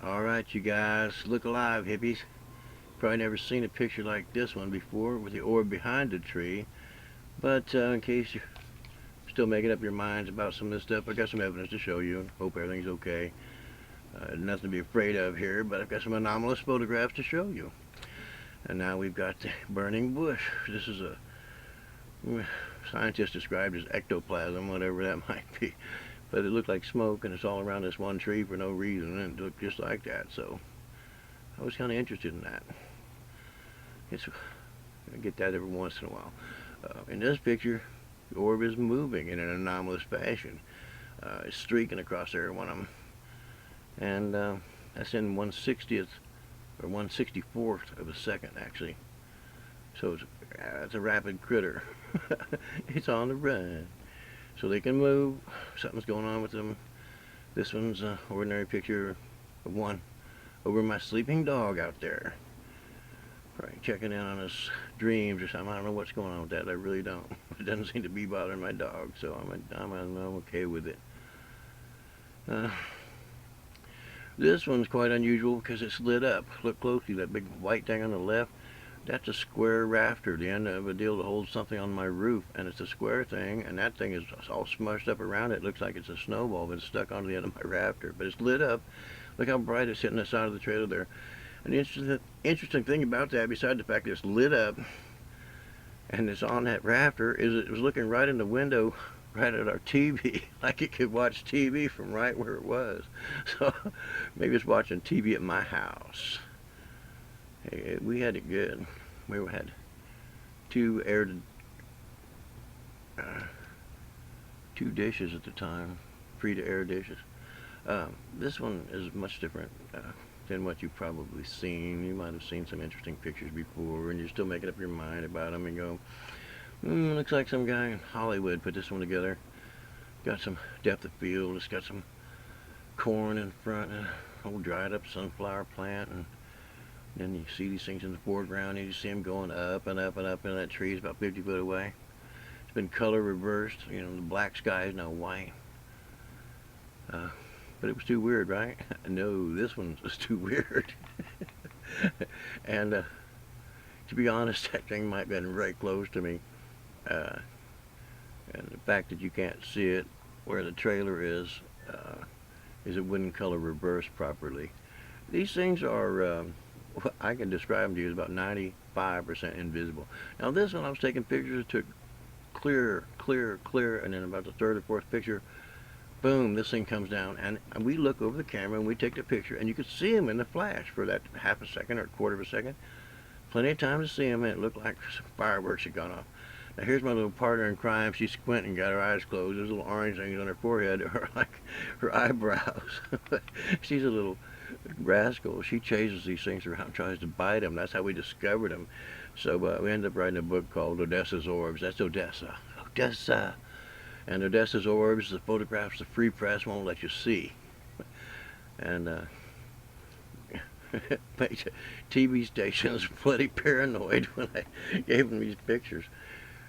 Alright, you guys, look alive, hippies. Probably never seen a picture like this one before with the orb behind the tree. But in case you're still making up your minds about some of this stuff, I got some evidence to show you. Hope everything's okay. Nothing to be afraid of here, but I've got some anomalous photographs to show you. And now we've got the burning bush. This is a scientists described as ectoplasm, whatever that might be. But it looked like smoke, and it's all around this one tree for no reason, and it looked just like that. So I was kind of interested in that. I get that every once in a while. In this picture, the orb is moving in an anomalous fashion. It's streaking across every one of them. And that's in 1/60th or 1/64th of a second, actually. So it's a rapid critter. It's on the run. So they can move. Something's going on with them. This one's an ordinary picture of one over my sleeping dog out there. Probably checking in on his dreams or something. I don't know what's going on with that. I really don't. It doesn't seem to be bothering my dog, so I'm okay with it. This one's quite unusual because it's lit up. Look closely, that big white thing on the left. That's a square rafter, the end of a deal to hold something on my roof, and it's a square thing, and that thing is all smushed up around it. It looks like it's a snowball, but it's stuck onto the end of my rafter. But it's lit up. Look how bright it's hitting the side of the trailer there. And the interesting thing about that, besides the fact that it's lit up and it's on that rafter, is it was looking right in the window, right at our TV, like it could watch TV from right where it was. So maybe it's watching TV at my house. We had it good. We had two dishes at the time, free-to-air dishes. This one is much different than what you've probably seen. You might have seen some interesting pictures before, and you're still making up your mind about them and go, looks like some guy in Hollywood put this one together. Got some depth of field. It's got some corn in front, and a whole dried up sunflower plant, and then you see these things in the foreground, and you see them going up and up and up, and that tree is about 50 foot away. It's been color reversed. You know, the black sky is now white. But it was too weird, right? No, this one was too weird. And to be honest, that thing might have been right close to me. And the fact that you can't see it where the trailer is it wouldn't color reverse properly. These things are, I can describe them to you as about 95% invisible. Now this one I was taking pictures, took clear, and then about the third or fourth picture, boom, this thing comes down, and we look over the camera and we take the picture, and you could see him in the flash for that half a second or a quarter of a second. Plenty of time to see him, and it looked like some fireworks had gone off. Now here's my little partner in crime. She's squinting, got her eyes closed. There's little orange things on her forehead are like her eyebrows. She's a little rascal. She chases these things around, tries to bite them. That's how we discovered them. So we ended up writing a book called Odessa's Orbs. That's Odessa. Odessa. And Odessa's Orbs, the photographs the free press won't let you see. And TV stations were bloody paranoid when I gave them these pictures.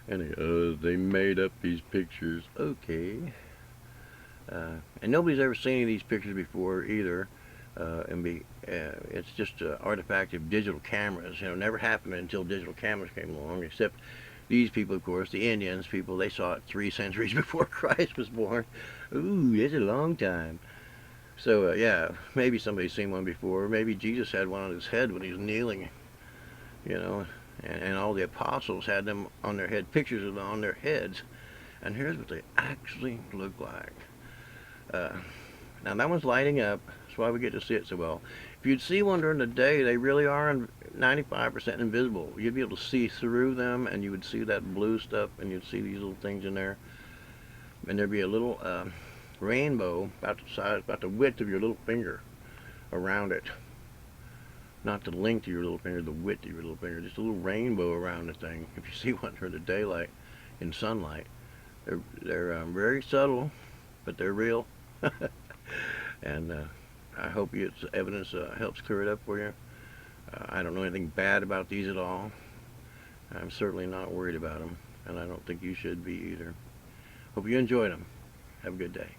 And they made up these pictures. Okay. And nobody's ever seen any of these pictures before either. It's just an artifact of digital cameras. You know, never happened until digital cameras came along, except these people, of course, the Indians people, they saw it 3 centuries before Christ was born. Ooh, that's a long time. So, yeah, maybe somebody's seen one before. Maybe Jesus had one on his head when he was kneeling, you know, and all the apostles had them on their head, pictures of them on their heads. And here's what they actually look like. Now, that one's lighting up. That's why we get to see it so well. If you'd see one during the day, they really are 95% invisible. You'd be able to see through them, and you would see that blue stuff, and you'd see these little things in there. And there'd be a little rainbow about the size, about the width of your little finger around it. Not the length of your little finger, the width of your little finger. Just a little rainbow around the thing. If you see one during the daylight, in sunlight, they're very subtle, but they're real. And I hope its evidence helps clear it up for you. I don't know anything bad about these at all. I'm certainly not worried about them, and I don't think you should be either. Hope you enjoyed them. Have a good day.